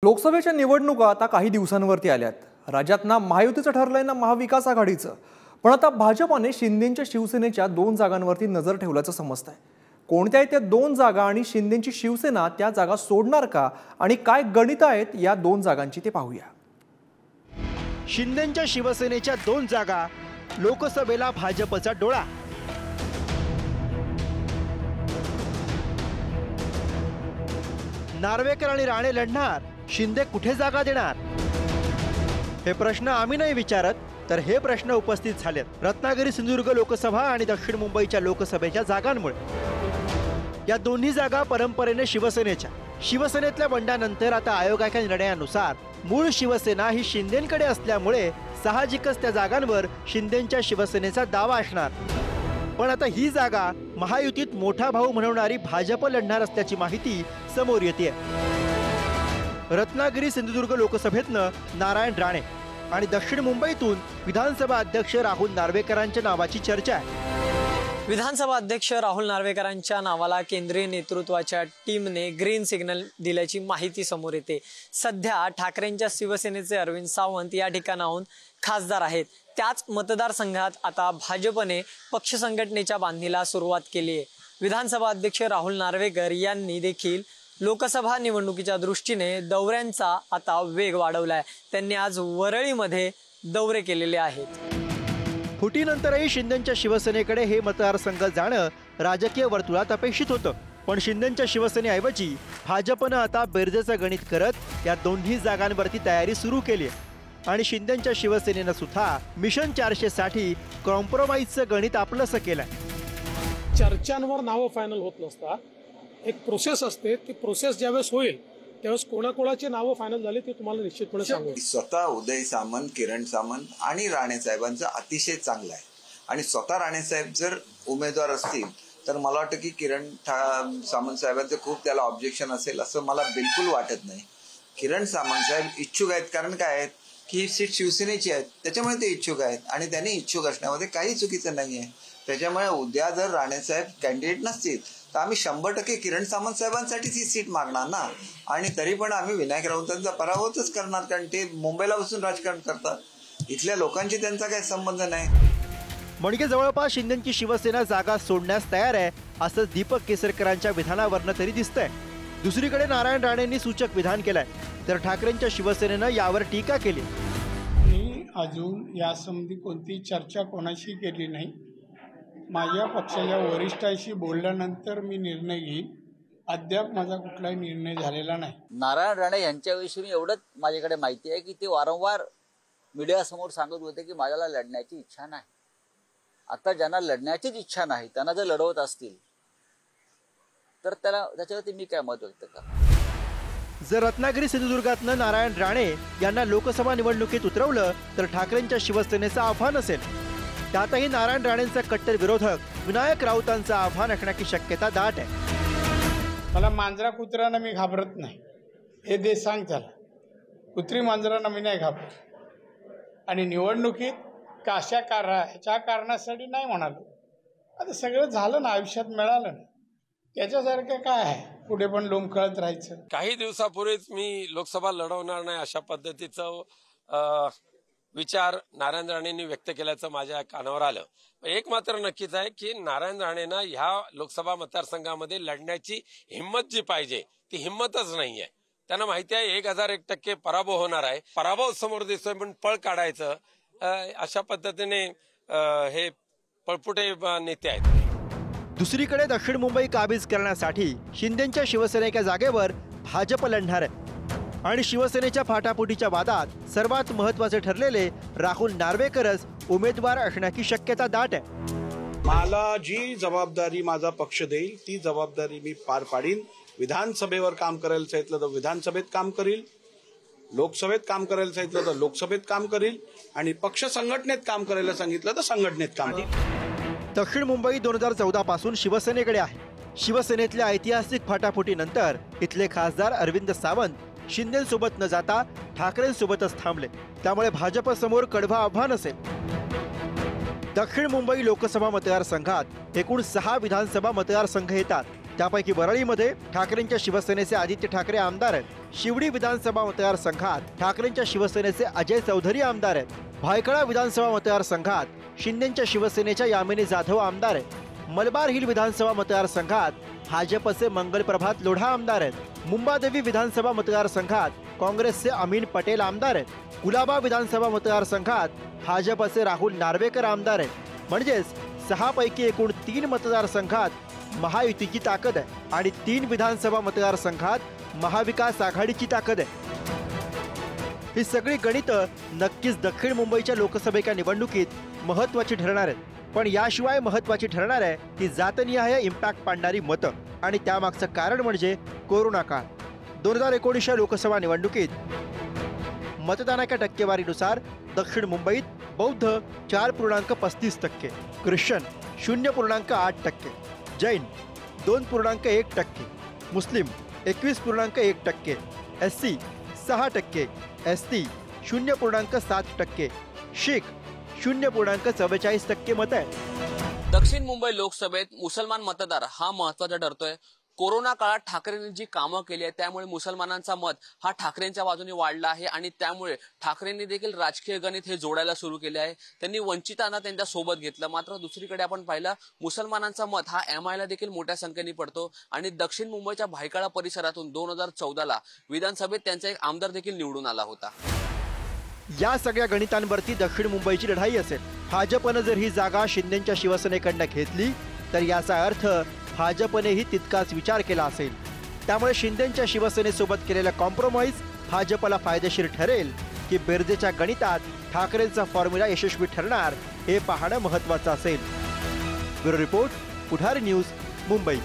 लोकसभेच्या निवडणुका आता काही दिवसांवरती आल्यात। राज्यात ना महायुतीचं ठरलंय ना महाविकास आघाडीचं, पण आता भाजपाने शिंदेंच्या शिवसेनेच्या 2 जागांवरती नजर ठेवल्याचं समजतंय। कोणत्या त्या 2 जागा आणि शिंदेंची शिवसेना त्या जागा सोडणार का आणि काय गणित आहेत या 2 जागांची ते पाहूया। शिंदेंच्या शिवसेनेच्या 2 जागा, लोकसभेला भाजपचा डोळा। नार्वेकर आणि राणे लढणार, शिंदे कुठे जागा देणार? हे प्रश्न आम्ही नाही विचारत, तर हे प्रश्न उपस्थित झालेत रत्नागिरी सिंधुदुर्ग लोकसभा आणि दक्षिण मुंबईच्या लोकसभेच्या जागांमुळे। या दोन्ही जागा परंपरेने शिवसेनेच्या। शिवसेनेतल्या बंडानंतर आता आयोगाच्या निर्णयानुसार मूळ शिवसेना ही शिंदेंकडे असल्यामुळे साहजिकच त्या जागांवर शिंदेंच्या शिवसेनेचा दावा असणार। पण आता ही जागा महायुतीत मोठा भाऊ म्हणवणारी भाजप लढणार असल्याची माहिती समोर येते। रत्नागिरी सिंधुदुर्ग लोकसभेतनं नारायण राणे आणि दक्षिण मुंबईतून विधानसभा अध्यक्ष राहुल नार्वेकरांच्या नावाची चर्चा आहे। विधानसभा अध्यक्ष राहुल नार्वेकरांच्या नावाला केंद्रीय नेतृत्वाच्या टीमने ग्रीन सिग्नल दिल्याची माहिती समोर येते। सध्या ठाकरेंच्या शिवसेनेचे अरविंद सावंत या ठिकाणाहून खासदार आहेत। त्याच मतदारसंघात आता भाजपने पक्ष संघटनेच्या बांधणीला सुरुवात केली आहे। विधानसभा अध्यक्ष राहुल नार्वेकर यांनी देखील लोकसभा निवडणुकीच्या दृष्टीने दौऱ्यांचा आता वेग वाढवलाय। त्यांनी आज वरळीमध्ये दौरे केलेले आहेत। फुटीनंतरही शिंदेंच्या शिवसेनेकडे हे मतदारसंघ जाणं राजकीय वर्तुळात अपेक्षित होतं, पण शिंदेंच्या शिवसेनेऐवजी भाजपनं आता बेरजेचं गणित करत या दोन्ही जागांवरती तयारी सुरू केली आहे। आणि शिंदेंच्या शिवसेनेनं सुद्धा मिशन 400 साठी कॉम्प्रोमाइजचं गणित आपलंसं केलंय। चर्चांवर नावं फायनल होत नसतात, एक प्रोसेस असते। ती प्रोसेस ज्यावेळेस होईल त्यावेळेस कोणाकोणाची नावं फायनल झाली ते तुम्हाला निश्चितपणे सांगू। स्वतः उदय सामंत, किरण सामंत आणि राणे साहेबांचं अतिशय चांगलं आहे आणि स्वतः राणे साहेब जर उमेदवार असतील तर मला वाटतं की किरण सामंत साहेबांचं खूप त्याला ऑब्जेक्शन असेल असं मला बिलकुल वाटत नाही। किरण सामंत साहेब इच्छुक आहेत, कारण काय आहेत की ही सीट शिवसेनेची आहेत, त्याच्यामुळे ते इच्छुक आहेत आणि त्यांनी इच्छुक असण्यामध्ये काही चुकीचं नाही आहे। त्याच्यामुळे उद्या जर राणे साहेब कॅन्डिडेट नसतील तर आम्ही 100% किरण सामंत साहेबांसाठीच ही सीट मागणार ना। आणि तरी पण आम्ही विनायक राऊतांचा पराभवच करणार, कारण ते मुंबईला बसून राजकारण करतात। इथल्या लोकांची त्यांचा काही संबंध नाही। म्हणजे जवळपास शिंदेंची शिवसेना जागा सोडण्यास तयार आहे असं दीपक केसरकरांच्या विधानावरनं तरी दिसतंय। दुसरीकडे नारायण राणेंनी सूचक विधान केलंय, तर ठाकरेंच्या शिवसेनेनं यावर टीका केली। मी अजून यासंबंधी कोणती चर्चा कोणाशी केली नाही। माझ्या पक्षाच्या वरिष्ठांशी बोलल्यानंतर मी निर्णय घेईन। अद्याप माझा कुठलाही निर्णय झालेला नाही। नारायण राणे यांच्याविषयी मी एवढंच माझ्याकडे माहिती आहे की ते वारंवार मीडियासमोर सांगत होते की माझ्याला लढण्याची इच्छा नाही। आता ज्यांना लढण्याचीच इच्छा नाही त्यांना जर लढवत असतील तर त्याच्यावरती मी काय मत व्यक्त करतो। जर रत्नागिरी सिंधुदुर्गातनं नारायण राणे यांना लोकसभा निवडणुकीत उतरवलं तर ठाकरेंच्या शिवसेनेचं आव्हान असेल। त्यातही नारायण राणेंचा कट्टर विरोधक विनायक राऊतांचं आव्हान असण्याची शक्यता दाट आहे। मला मांजरा कुत्र्यांना मी घाबरत नाही, हे देश सांग त्याला। कुत्री मांजरांना मी नाही घाबरत आणि निवडणुकीत काशा ह्याच्या कारणासाठी नाही म्हणालो। आता सगळं झालं ना, आयुष्यात मिळालं ना, त्याच्यासारखं काय आहे पुढे पण लोंबकळत राहायचं। काही दिवसापूर्वीच मी लोकसभा लढवणार नाही अशा पद्धतीचं विचार नारायण राणेंनी व्यक्त केल्याचं माझ्या कानावर आलं। एक मात्र नक्कीच आहे की नारायण राणेंना ह्या लोकसभा मतदारसंघामध्ये लढण्याची हिंमत जी पाहिजे ती हिंमतच नाहीये। त्यांना माहिती आहे 1001% पराभव होणार आहे। पराभव समोर दिसतोय पण पळ काढायचं अशा पद्धतीने हे पळपुटे नेते आहेत। दुसरीकडे दक्षिण मुंबई काबीज करण्यासाठी शिंदेंच्या शिवसेनेच्या जागेवर भाजप लढणार आहे आणि शिवसेनेच्या फाटाफुटीच्या वादात सर्वात महत्त्वाचे ठरलेले राहुल नार्वेकरच उमेदवार असण्याची शक्यता दाट आहे। मला जी जबाबदारी माझा पक्ष देईल ती जबाबदारी मी पार पाडीन। विधानसभेवर काम करायला सांगितलं तर विधानसभेत काम करील, लोकसभेत काम करायला सांगितलं तर लोकसभेत काम करील आणि पक्ष संघटनेत काम करायला सांगितलं तर संघटनेत काम करील। दक्षिण मुंबई 2014 पासून शिवसेनेकडे आहे। शिवसेनेतल्या ऐतिहासिक फाटाफुटीनंतर इथले खासदार अरविंद सावंत शिंदेंसोबत न जाता ठाकरेंसोबतच थांबले, त्यामुळे भाजपसमोर कडवं आव्हान असेल। दक्षिण मुंबई लोकसभा मतदारसंघात एकूण 6 विधानसभा मतदारसंघ येतात। त्यापैकी वरळीमध्ये ठाकरेंच्या शिवसेनेचे आदित्य ठाकरे आमदार आहेत. शिवडी विधानसभा मतदारसंघात ठाकरेंच्या शिवसेनेचे अजय चौधरी आमदार आहेत. भायखळा विधानसभा मतदारसंघात शिंदेच्या शिवसेनेच्या यामिनी जाधव आमदार आहेत. मलबार हिल विधानसभा मतदारसंघात भाजपचे मंगल प्रभात लोढा आमदार आहेत. मुंबादेवी विधानसभा मतदारसंघात काँग्रेसचे अमीन पटेल आमदार आहेत. कुलाबा विधानसभा मतदारसंघात भाजपचे राहुल नार्वेकर आमदार आहेत. म्हणजेच 6 पैकी एकूण 3 मतदारसंघात महायुतीची ताकद आहे आणि 3 विधानसभा मतदारसंघात महाविकास आघाडीची ताकद आहे. ही सगळी गणितं नक्कीच दक्षिण मुंबईच्या लोकसभेच्या निवडणुकीत महत्त्वाची ठरणार आहेत. पण याशिवाय महत्त्वाची ठरणार आहे ती जातनिहाय इम्पॅक्ट पाडणारी मतं आणि त्यामागचं कारण म्हणजे कोरोना काळ. 2019च्या लोकसभा निवडणुकीत मतदानाच्या टक्केवारीनुसार दक्षिण मुंबईत बौद्ध 4.35%, ख्रिश्चन 0.8%, जैन 2.1%, मुस्लिम 21.1%, SC 6%, ST 0.7%, शीख 0.44% मत आहे. दक्षिण मुंबई लोकसभेत मुसलमान मतदार हा महत्वाचा ठरतोय. कोरोना काळात ठाकरेंनी जी कामं केली आहेत त्यामुळे मुसलमानांचा मत हा ठाकरेंच्या बाजूने वाढला आहे आणि त्यामुळे ठाकरेंनी देखील राजकीय गणित हे जोडायला सुरू केले आहे. त्यांनी वंचितांना त्यांच्या सोबत घेतलं. मात्र दुसरीकडे आपण पाहिलं मुसलमानांचा मत हा MI ला देखील मोठ्या संख्येने पडतो आणि दक्षिण मुंबईच्या भायखळा परिसरातून 2014ला विधानसभेत त्यांचा एक आमदार देखील निवडून आला होता. या सगळ्या गणितांवरती दक्षिण मुंबईची लढाई असेल. भाजपनं जर ही जागा शिंदेच्या शिवसेनेकडनं घेतली तर याचा अर्थ भाजपनेही तितकाच विचार केला असेल. त्यामुळे शिंदेच्या शिवसेनेसोबत केलेला कॉम्प्रोमाइज भाजपला फायदेशीर ठरेल की बेरजेच्या गणितात ठाकरेंचा फॉर्म्युला यशस्वी ठरणार हे पाहणं महत्त्वाचं असेल. ब्युरो रिपोर्ट, पुढारी न्यूज, मुंबई.